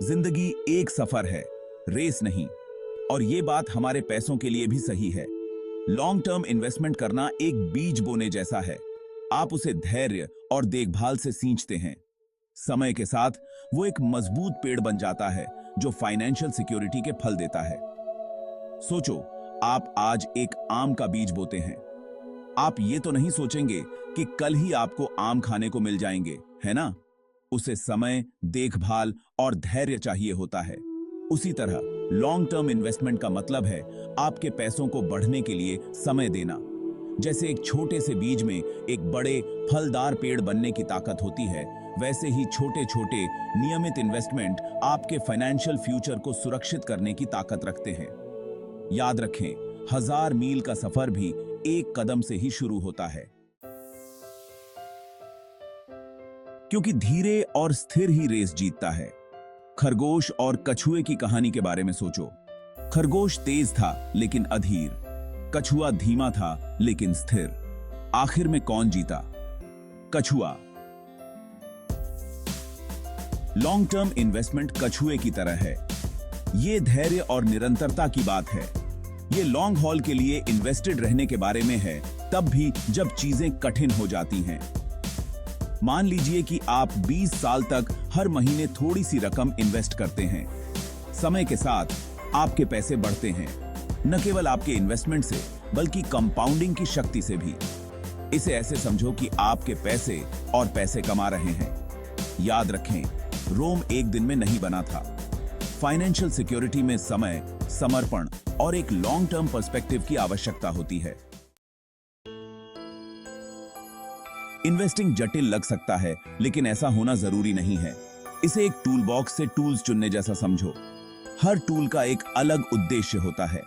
जिंदगी एक सफर है, रेस नहीं। और ये बात हमारे पैसों के लिए भी सही है। लॉन्ग टर्म इन्वेस्टमेंट करना एक बीज बोने जैसा है। आप उसे धैर्य और देखभाल से सींचते हैं। समय के साथ वो एक मजबूत पेड़ बन जाता है जो फाइनेंशियल सिक्योरिटी के फल देता है। सोचो, आप आज एक आम का बीज बोते हैं। आप ये तो नहीं सोचेंगे कि कल ही आपको आम खाने को मिल जाएंगे, है ना? उसे समय, देखभाल और धैर्य चाहिए होता है। उसी तरह लॉन्ग टर्म इन्वेस्टमेंट का मतलब है आपके पैसों को बढ़ने के लिए समय देना। जैसे एक छोटे से बीज में एक बड़े फलदार पेड़ बनने की ताकत होती है, वैसे ही छोटे छोटे नियमित इन्वेस्टमेंट आपके फाइनेंशियल फ्यूचर को सुरक्षित करने की ताकत रखते हैं। याद रखें, 1000 मील का सफर भी एक कदम से ही शुरू होता है। क्योंकि धीरे और स्थिर ही रेस जीतता है। खरगोश और कछुए की कहानी के बारे में सोचो। खरगोश तेज था लेकिन अधीर, कछुआ धीमा था लेकिन स्थिर। आखिर में कौन जीता? कछुआ। लॉन्ग टर्म इन्वेस्टमेंट कछुए की तरह है। ये धैर्य और निरंतरता की बात है। ये लॉन्ग हॉल के लिए इन्वेस्टेड रहने के बारे में है, तब भी जब चीजें कठिन हो जाती हैं। मान लीजिए कि आप 20 साल तक हर महीने थोड़ी सी रकम इन्वेस्ट करते हैं। समय के साथ आपके पैसे बढ़ते हैं, न केवल आपके इन्वेस्टमेंट से बल्कि कंपाउंडिंग की शक्ति से भी। इसे ऐसे समझो कि आपके पैसे और पैसे कमा रहे हैं। याद रखें, रोम एक दिन में नहीं बना था। फाइनेंशियल सिक्योरिटी में समय, समर्पण और एक लॉन्ग टर्म पर्सपेक्टिव की आवश्यकता होती है। इन्वेस्टिंग जटिल लग सकता है, लेकिन ऐसा होना जरूरी नहीं है। इसे एक टूल बॉक्स से टूल्स चुनने जैसा समझो। हर टूल का एक अलग उद्देश्य होता है।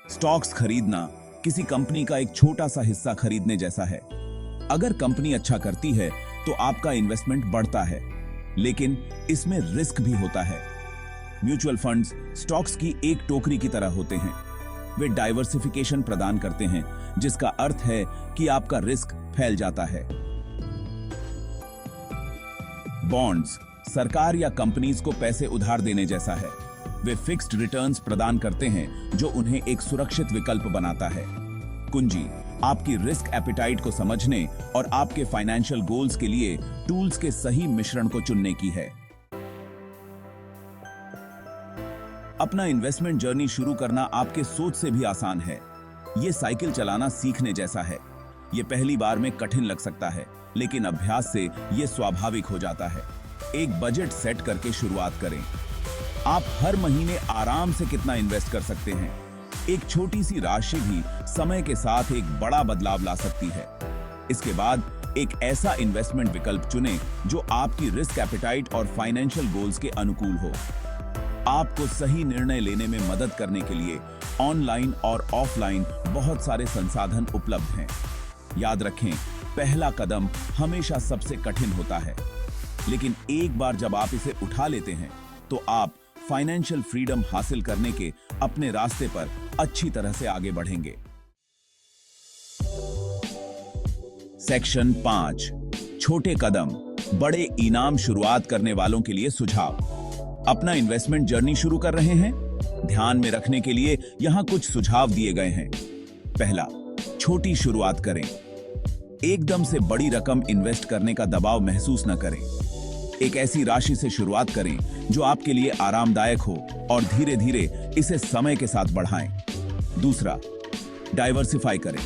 स्टॉक्स खरीदना किसी कंपनी का एक छोटा सा हिस्सा खरीदने जैसा है। अगर कंपनी अच्छा करती है तो आपका इन्वेस्टमेंट बढ़ता है, लेकिन इसमें रिस्क भी होता है। म्यूचुअल फंड्स स्टॉक्स की एक टोकरी की तरह होते हैं। वे डाइवर्सिफिकेशन प्रदान करते हैं, जिसका अर्थ है कि आपका रिस्क फैल जाता है। बॉन्ड्स सरकार या कंपनीज को पैसे उधार देने जैसा है। वे फिक्स्ड रिटर्न्स प्रदान करते हैं जो उन्हें एक सुरक्षित विकल्प बनाता है। कुंजी आपकी रिस्क एपिटाइट को समझने और आपके फाइनेंशियल गोल्स के लिए टूल्स के सही मिश्रण को चुनने की है। अपना इन्वेस्टमेंट जर्नी शुरू करना आपके सोच से भी आसान है। यह साइकिल चलाना सीखने जैसा है। यह पहली बार में कठिन लग सकता है, लेकिन अभ्यास से यह स्वाभाविक हो जाता है। एक बजट सेट करके शुरुआत करें। आप हर महीने आराम से कितना इन्वेस्ट कर सकते हैं। एक छोटी सी राशि भी समय के साथ एक बड़ा बदलाव ला सकती है। इसके बाद एक ऐसा इन्वेस्टमेंट विकल्प चुनें जो आपकी रिस्क एपिटाइट और फाइनेंशियल गोल्स के अनुकूल हो। आपको सही निर्णय लेने में मदद करने के लिए ऑनलाइन और ऑफलाइन बहुत सारे संसाधन उपलब्ध हैं। याद रखें, पहला कदम हमेशा सबसे कठिन होता है, लेकिन एक बार जब आप इसे उठा लेते हैं तो आप फाइनेंशियल फ्रीडम हासिल करने के अपने रास्ते पर अच्छी तरह से आगे बढ़ेंगे। सेक्शन 5, छोटे कदम, बड़े इनाम। शुरुआत करने वालों के लिए सुझाव। अपना इन्वेस्टमेंट जर्नी शुरू कर रहे हैं? ध्यान में रखने के लिए यहां कुछ सुझाव दिए गए हैं। पहला, छोटी शुरुआत करें। एकदम से बड़ी रकम इन्वेस्ट करने का दबाव महसूस न करें। एक ऐसी राशि से शुरुआत करें जो आपके लिए आरामदायक हो और धीरे धीरे इसे समय के साथ बढ़ाएं। दूसरा, डाइवर्सिफाई करें।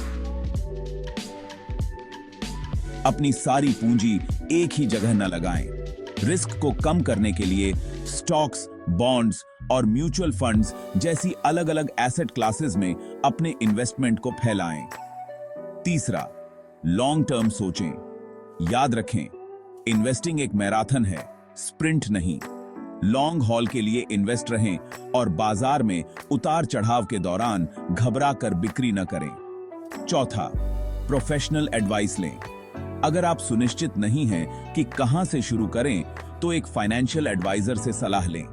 अपनी सारी पूंजी एक ही जगह न लगाएं। रिस्क को कम करने के लिए स्टॉक्स, बॉन्ड्स और म्यूचुअल फंड्स जैसी अलग अलग एसेट क्लासेस में अपने इन्वेस्टमेंट को फैलाएं। तीसरा, लॉन्ग टर्म सोचें। याद रखें, इन्वेस्टिंग एक मैराथन है, स्प्रिंट नहीं। लॉन्ग हॉल के लिए इन्वेस्ट रहें और बाजार में उतार चढ़ाव के दौरान घबरा कर बिक्री न करें। चौथा, प्रोफेशनल एडवाइस लें। अगर आप सुनिश्चित नहीं हैं कि कहां से शुरू करें, तो एक फाइनेंशियल एडवाइजर से सलाह लें।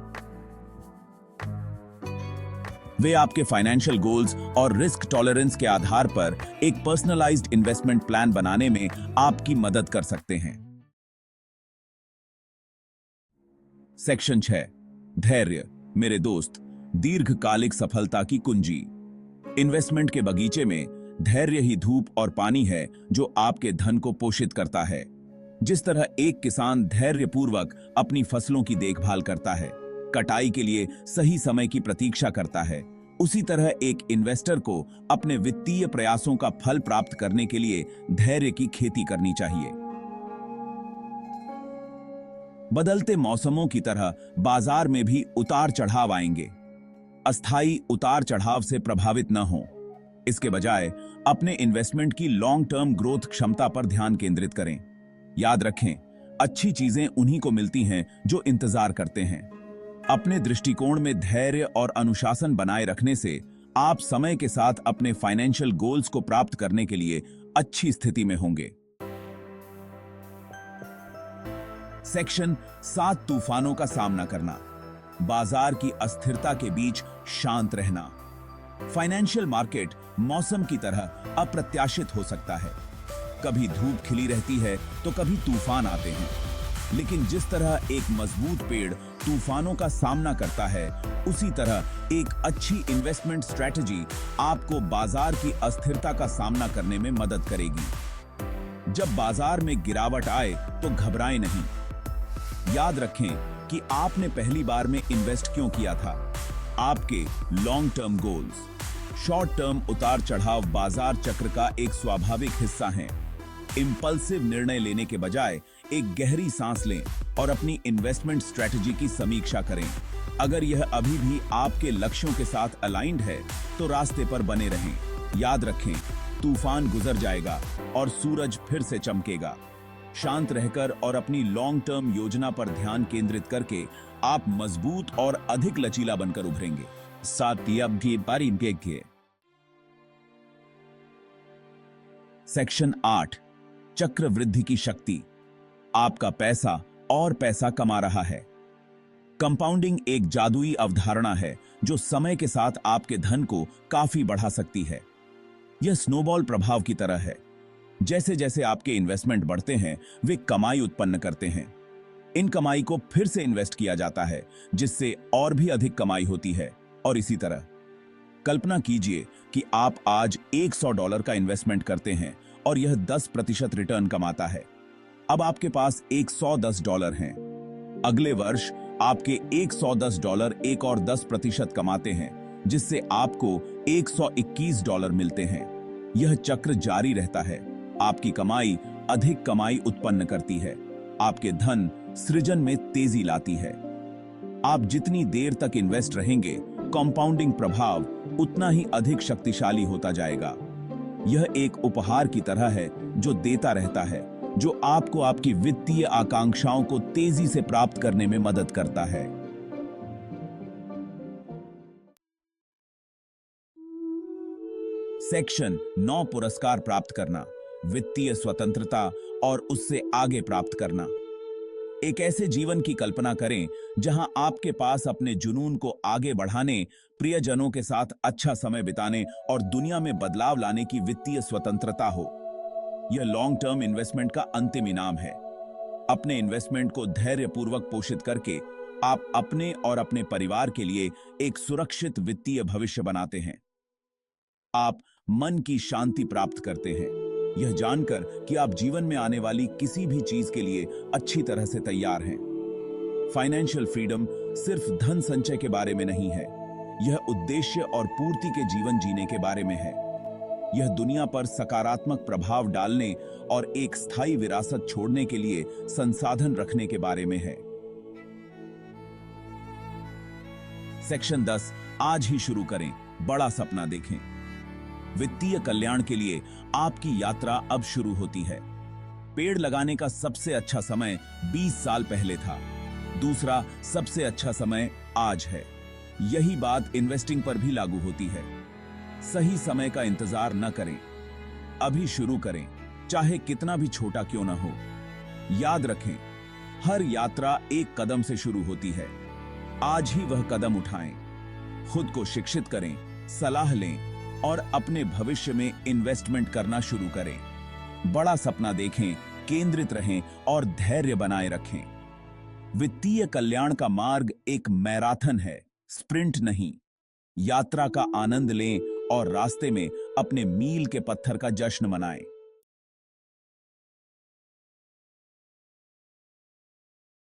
वे आपके फाइनेंशियल गोल्स और रिस्क टॉलरेंस के आधार पर एक पर्सनलाइज्ड इन्वेस्टमेंट प्लान बनाने में आपकी मदद कर सकते हैं। सेक्शन 6, धैर्य मेरे दोस्त दीर्घकालिक सफलता की कुंजी। इन्वेस्टमेंट के बगीचे में धैर्य ही धूप और पानी है जो आपके धन को पोषित करता है। जिस तरह एक किसान धैर्यपूर्वक अपनी फसलों की देखभाल करता है, कटाई के लिए सही समय की प्रतीक्षा करता है, उसी तरह एक इन्वेस्टर को अपने वित्तीय प्रयासों का फल प्राप्त करने के लिए धैर्य की खेती करनी चाहिए। बदलते मौसमों की तरह बाजार में भी उतार चढ़ाव आएंगे। अस्थायी उतार चढ़ाव से प्रभावित न हो, इसके बजाय अपने इन्वेस्टमेंट की लॉन्ग टर्म ग्रोथ क्षमता पर ध्यान केंद्रित करें। याद रखें, अच्छी चीजें उन्हीं को मिलती हैं जो इंतजार करते हैं। अपने दृष्टिकोण में धैर्य और अनुशासन बनाए रखने से आप समय के साथ अपने फाइनेंशियल गोल्स को प्राप्त करने के लिए अच्छी स्थिति में होंगे। सेक्शन 7 तूफानों का सामना करना। बाजार की अस्थिरता के बीच शांत रहना। फाइनेंशियल मार्केट मौसम की तरह अप्रत्याशित हो सकता है। कभी धूप खिली रहती है तो कभी तूफान आते हैं, लेकिन जिस तरह एक मजबूत पेड़ तूफानों का सामना करता है, उसी तरह एक अच्छी इन्वेस्टमेंट स्ट्रेटजी आपको बाजार की अस्थिरता का सामना करने में मदद करेगी। जब बाजार में गिरावट आए तो घबराएं नहीं। याद रखें कि आपने पहली बार में इन्वेस्ट क्यों किया था। आपके long term goals short term उतार चढ़ाव बाजार चक्र का एक स्वाभाविक हिस्सा हैं। इंपल्सिव निर्णय लेने के बजाय एक गहरी सांस लें और अपनी इन्वेस्टमेंट स्ट्रेटजी की समीक्षा करें। अगर यह अभी भी आपके लक्ष्यों के साथ अलाइंड है तो रास्ते पर बने रहें। याद रखें, तूफान गुजर जाएगा और सूरज फिर से चमकेगा। शांत रहकर और अपनी लॉन्ग टर्म योजना पर ध्यान केंद्रित करके आप मजबूत और अधिक लचीला बनकर उभरेंगे। सेक्शन 8 चक्रवृद्धि की शक्ति। आपका पैसा और पैसा कमा रहा है। कंपाउंडिंग एक जादुई अवधारणा है जो समय के साथ आपके धन को काफी बढ़ा सकती है। यह स्नोबॉल प्रभाव की तरह है। जैसे जैसे आपके इन्वेस्टमेंट बढ़ते हैं, वे कमाई उत्पन्न करते हैं। इन कमाई को फिर से इन्वेस्ट किया जाता है, जिससे और भी अधिक कमाई होती है, और इसी तरह। कल्पना कीजिए कि आप आज $100 का इन्वेस्टमेंट करते हैं और यह 10% रिटर्न कमाता है। अब आपके पास $110 हैं। अगले वर्ष आपके $110 एक और 10% कमाते हैं, जिससे आपको $121 मिलते हैं। यह चक्र जारी रहता है। आपकी कमाई अधिक कमाई उत्पन्न करती है, आपके धन सृजन में तेजी लाती है। आप जितनी देर तक इन्वेस्ट रहेंगे, कंपाउंडिंग प्रभाव उतना ही अधिक शक्तिशाली होता जाएगा। यह एक उपहार की तरह है जो देता रहता है, जो आपको आपकी वित्तीय आकांक्षाओं को तेजी से प्राप्त करने में मदद करता है। सेक्शन 9 पुरस्कार प्राप्त करना। वित्तीय स्वतंत्रता और उससे आगे प्राप्त करना। एक ऐसे जीवन की कल्पना करें जहां आपके पास अपने जुनून को आगे बढ़ाने, प्रियजनों के साथ अच्छा समय बिताने और दुनिया में बदलाव लाने की वित्तीय स्वतंत्रता हो। यह लॉन्ग टर्म इन्वेस्टमेंट का अंतिम इनाम है। अपने इन्वेस्टमेंट को धैर्यपूर्वक पोषित करके आप अपने और अपने परिवार के लिए एक सुरक्षित वित्तीय भविष्य बनाते हैं। आप मन की शांति प्राप्त करते हैं, यह जानकर कि आप जीवन में आने वाली किसी भी चीज के लिए अच्छी तरह से तैयार हैं। फाइनेंशियल फ्रीडम सिर्फ धन संचय के बारे में नहीं है, यह उद्देश्य और पूर्ति के जीवन जीने के बारे में है। यह दुनिया पर सकारात्मक प्रभाव डालने और एक स्थायी विरासत छोड़ने के लिए संसाधन रखने के बारे में है। सेक्शन 10 आज ही शुरू करें, बड़ा सपना देखें। वित्तीय कल्याण के लिए आपकी यात्रा अब शुरू होती है। पेड़ लगाने का सबसे अच्छा समय 20 साल पहले था। दूसरा सबसे अच्छा समय आज है। यही बात इन्वेस्टिंग पर भी लागू होती है। सही समय का इंतजार न करें, अभी शुरू करें, चाहे कितना भी छोटा क्यों ना हो। याद रखें, हर यात्रा एक कदम से शुरू होती है। आज ही वह कदम उठाएं, खुद को शिक्षित करें, सलाह लें और अपने भविष्य में इन्वेस्टमेंट करना शुरू करें। बड़ा सपना देखें, केंद्रित रहें और धैर्य बनाए रखें। वित्तीय कल्याण का मार्ग एक मैराथन है, स्प्रिंट नहीं। यात्रा का आनंद लें और रास्ते में अपने मील के पत्थर का जश्न मनाएं।